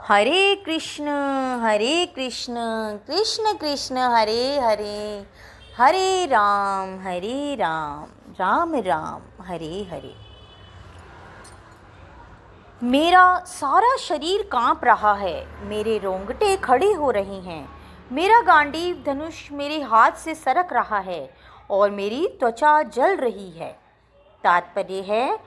हरे कृष्ण कृष्ण कृष्ण हरे हरे, हरे राम राम राम हरे हरे। मेरा सारा शरीर कांप रहा है, मेरे रोंगटे खड़े हो रहे हैं। मेरा गांडीव धनुष मेरे हाथ से सरक रहा है और मेरी त्वचा जल रही है। तात्पर्य है,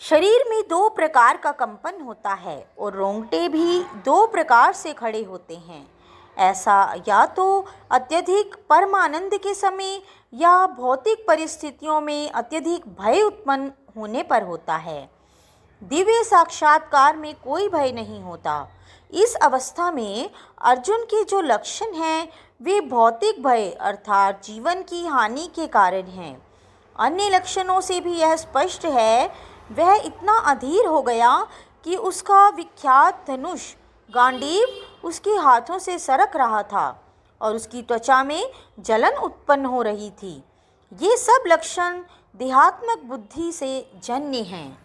शरीर में दो प्रकार का कंपन होता है और रोंगटे भी दो प्रकार से खड़े होते हैं। ऐसा या तो अत्यधिक परमानंद के समय या भौतिक परिस्थितियों में अत्यधिक भय उत्पन्न होने पर होता है। दिव्य साक्षात्कार में कोई भय नहीं होता। इस अवस्था में अर्जुन के जो लक्षण हैं वे भौतिक भय अर्थात जीवन की हानि के कारण हैं। अन्य लक्षणों से भी यह स्पष्ट है, वह इतना अधीर हो गया कि उसका विख्यात धनुष गांडीव उसके हाथों से सरक रहा था और उसकी त्वचा में जलन उत्पन्न हो रही थी। ये सब लक्षण देहात्मक बुद्धि से जन्य हैं।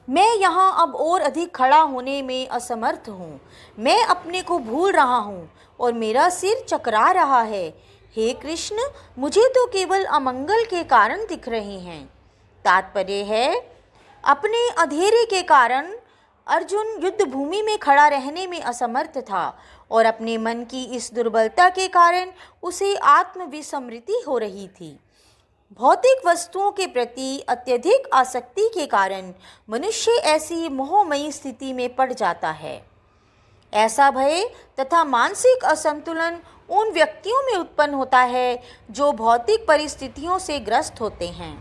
मैं यहाँ अब और अधिक खड़ा होने में असमर्थ हूँ। मैं अपने को भूल रहा हूँ और मेरा सिर चकरा रहा है। हे कृष्ण, मुझे तो केवल अमंगल के कारण दिख रहे हैं। तात्पर्य है, अपने अंधेरे के कारण अर्जुन युद्ध भूमि में खड़ा रहने में असमर्थ था और अपने मन की इस दुर्बलता के कारण उसे आत्मविस्मृति हो रही थी। भौतिक वस्तुओं के प्रति अत्यधिक आसक्ति के कारण मनुष्य ऐसी मोहमयी स्थिति में पड़ जाता है। ऐसा भय तथा मानसिक असंतुलन उन व्यक्तियों में उत्पन्न होता है जो भौतिक परिस्थितियों से ग्रस्त होते हैं।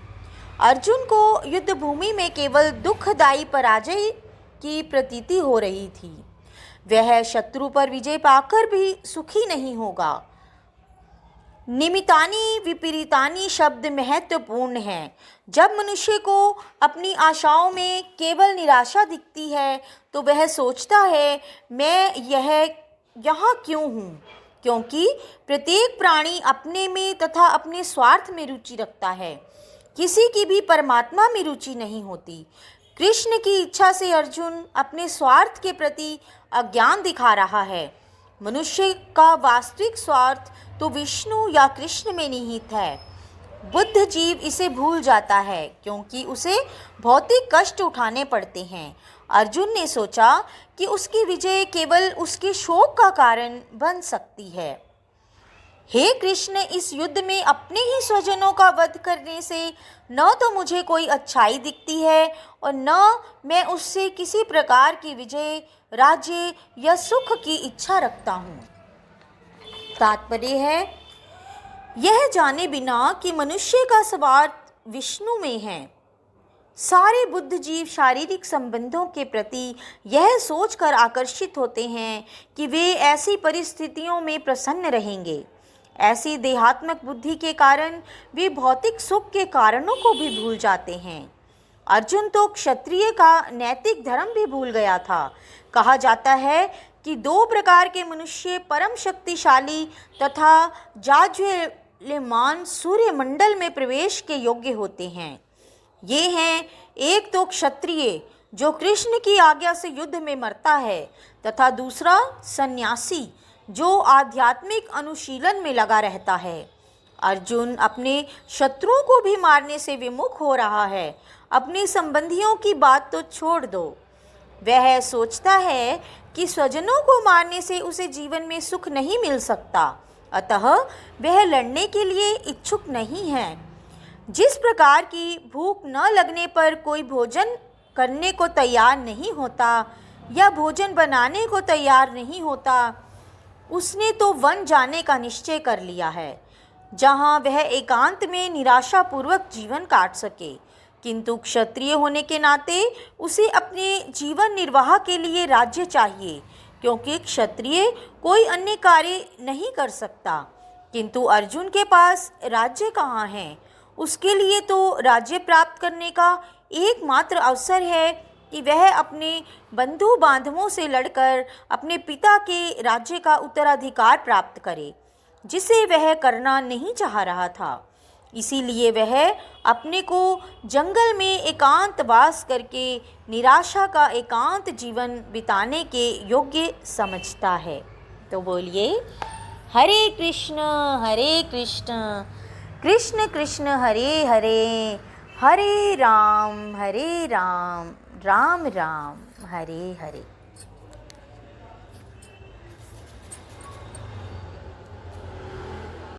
अर्जुन को युद्ध भूमि में केवल दुखदायी पराजय की प्रतीति हो रही थी। वह शत्रु पर विजय पाकर भी सुखी नहीं होगा। निमित्तानि विपरीतानि शब्द महत्वपूर्ण हैं। जब मनुष्य को अपनी आशाओं में केवल निराशा दिखती है तो वह सोचता है, मैं यहाँ क्यों हूँ? क्योंकि प्रत्येक प्राणी अपने में तथा अपने स्वार्थ में रुचि रखता है। किसी की भी परमात्मा में रुचि नहीं होती। कृष्ण की इच्छा से अर्जुन अपने स्वार्थ के प्रति अज्ञान दिखा रहा है। मनुष्य का वास्तविक स्वार्थ तो विष्णु या कृष्ण में निहित है। बुद्ध जीव इसे भूल जाता है क्योंकि उसे भौतिक कष्ट उठाने पड़ते हैं। अर्जुन ने सोचा कि उसकी विजय केवल उसके शोक का कारण बन सकती है। हे कृष्ण, इस युद्ध में अपने ही स्वजनों का वध करने से न तो मुझे कोई अच्छाई दिखती है और न मैं उससे किसी प्रकार की विजय, राज्य या सुख की इच्छा रखता हूँ। तात्पर्य है, यह जाने बिना कि मनुष्य का स्वार्थ विष्णु में है। सारे बुद्ध जीव शारीरिक संबंधों के प्रति यह सोचकर आकर्षित होते हैं कि वे ऐसी परिस्थितियों में प्रसन्न रहेंगे। ऐसी देहात्मक बुद्धि के कारण वे भौतिक सुख के कारणों को भी भूल जाते हैं। अर्जुन तो क्षत्रिय का नैतिक धर्म भी भूल गया था। कहा जाता है कि दो प्रकार के मनुष्य परम शक्तिशाली तथा जाज्वल्यमान सूर्यमंडल में प्रवेश के योग्य होते हैं। ये हैं, एक तो क्षत्रिय जो कृष्ण की आज्ञा से युद्ध में मरता है तथा दूसरा सन्यासी जो आध्यात्मिक अनुशीलन में लगा रहता है। अर्जुन अपने शत्रुओं को भी मारने से विमुख हो रहा है। अपने संबंधियों की बात तो छोड़ दो, वह सोचता है कि स्वजनों को मारने से उसे जीवन में सुख नहीं मिल सकता, अतः वह लड़ने के लिए इच्छुक नहीं है। जिस प्रकार की भूख न लगने पर कोई भोजन करने को तैयार नहीं होता या भोजन बनाने को तैयार नहीं होता, उसने तो वन जाने का निश्चय कर लिया है, जहाँ वह एकांत में निराशापूर्वक जीवन काट सके। किंतु क्षत्रिय होने के नाते उसे अपने जीवन निर्वाह के लिए राज्य चाहिए, क्योंकि क्षत्रिय कोई अन्य कार्य नहीं कर सकता। किंतु अर्जुन के पास राज्य कहाँ है? उसके लिए तो राज्य प्राप्त करने का एकमात्र अवसर है कि वह अपने बंधु बांधवों से लड़कर अपने पिता के राज्य का उत्तराधिकार प्राप्त करे, जिसे वह करना नहीं चाह रहा था। इसीलिए वह अपने को जंगल में एकांत वास करके निराशा का एकांत जीवन बिताने के योग्य समझता है। तो बोलिए हरे कृष्ण कृष्ण कृष्ण हरे हरे, हरे राम राम राम हरे हरे।